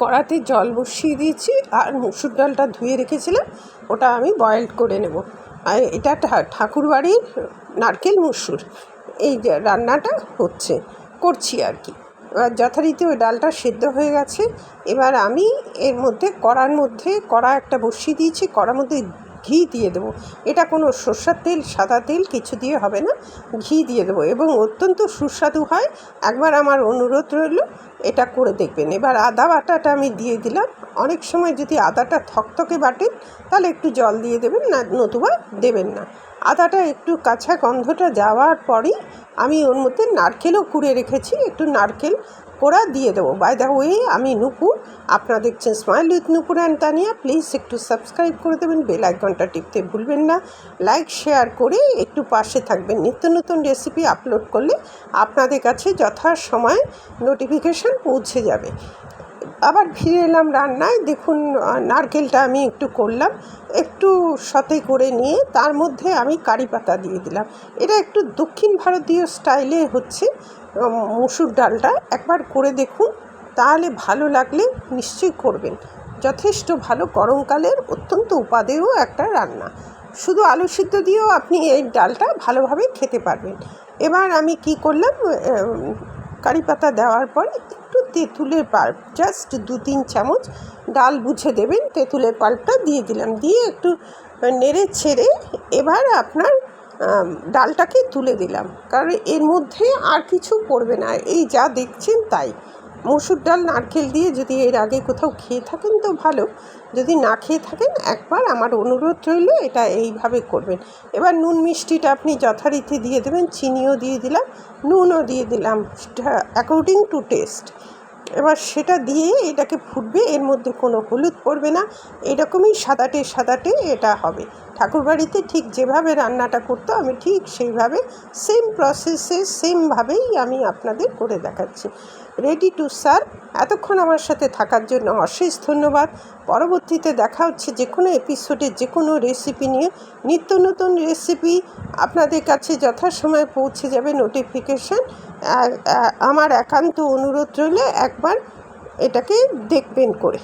কড়াতে জল বসিয়ে দিয়েছি আর মুসুর ডালটা ধুয়ে রেখেছিলাম, ওটা আমি বয়েল করে নেব। আর এটা ঠাকুরবাড়ির নারকেল মসুর এই যে রান্নাটা করছি আর কি। এবার যথারীতি ওই ডালটা সেদ্ধ হয়ে গেছে। এবার আমি এর মধ্যে কড়া একটা বসিয়ে দিয়েছি, কড়ার মধ্যে ঘি দিয়ে দেবো। এটা কোনো সর্ষের তেল সাদা তেল কিছু দিয়ে হবে না, ঘি দিয়ে দেবো এবং অত্যন্ত সুস্বাদু হয়। একবার আমার অনুরোধ রইল এটা করে দেখবেন। এবার আদা বাটাটা আমি দিয়ে দিলাম। অনেক সময় যদি আদাটা থকথকে বাটেন তাহলে একটু জল দিয়ে দেবেন, না নতুবা দেবেন না। আদাটা একটু কাঁচা গন্ধটা যাওয়ার পরই আমি ওর মধ্যে নারকেলও কুড়ে রেখেছি, একটু নারকেল কোড়া দিয়ে দেবো। বাই দ্য ওয়ে, আমি নূপুর, আপনারা দেখছেন smile with Nupur and Tania. Please একটু সাবস্ক্রাইব করে দেবেন, বেল আইকনটা টিপতে ভুলবেন না। লাইক শেয়ার করে একটু পাশে থাকবেন। নিত্য নতুন রেসিপি আপলোড করলে আপনাদের কাছে যথাসময়ে নোটিফিকেশান পৌঁছে যাবে। আবার ফিরে এলাম রান্নায়। দেখুন, নারকেলটা আমি একটু করলাম, একটু সতে করে নিয়ে তার মধ্যে আমি কারি পাতা দিয়ে দিলাম। এটা একটু দক্ষিণ ভারতীয় স্টাইলে হচ্ছে মুসুর ডালটা। একবার করে দেখুন, তাহলে ভালো লাগলে নিশ্চয়ই করবেন। যথেষ্ট ভালো, গরমকালের অত্যন্ত উপাদেয় একটা রান্না। শুধু আলু সিদ্ধ দিয়েও আপনি এই ডালটা ভালোভাবে খেতে পারবেন। এবার আমি কি করলাম, কারি পাতা দেওয়ার পর একটু তেঁতুলের পাল্প, জাস্ট 2-3 চামচ, ডাল বুঝে দেবেন, তেঁতুলের পাল্পটা দিয়ে দিলাম। দিয়ে একটু নেড়ে ছেড়ে এবার আপনার ডালটাকে তুলে দিলাম, কারণ এর মধ্যে আর কিছু পড়বে না। এই যা দেখছেন তাই। মসুর ডাল নারকেল দিয়ে যদি এর আগে কোথাও খেয়ে থাকেন তো ভালো, যদি না খেয়ে থাকেন একবার আমার অনুরোধ রইল এটা এইভাবে করবেন। এবার নুন মিষ্টিটা আপনি যথারীতি দিয়ে দেবেন, চিনিও দিয়ে দিলাম, নুনও দিয়ে দিলাম অ্যাকর্ডিং টু টেস্ট। এবার সেটা দিয়ে এটাকে ফুটবে, এর মধ্যে কোনো হলুদ পড়বে না, এরকমই সাদাটে এটা হবে। ঠাকুরবাড়িতে ঠিক যেভাবে রান্নাটা করতো আমি ঠিক সেইভাবে সেম প্রসেসে সেমভাবেই আমি আপনাদের করে দেখাচ্ছি। Ready to serve. এতক্ষণ আমার সাথে থাকার জন্য অশেষ ধন্যবাদ। পরবর্তীতে দেখা হচ্ছে যে কোনো এপিসোডে যে কোনো রেসিপি নিয়ে। নিত্য নতুন রেসিপি আপনাদের কাছে যথাসময়ে পৌঁছে যাবে নোটিফিকেশান। আমার একান্ত অনুরোধ রইল একবার এটাকে দেখবেন করে।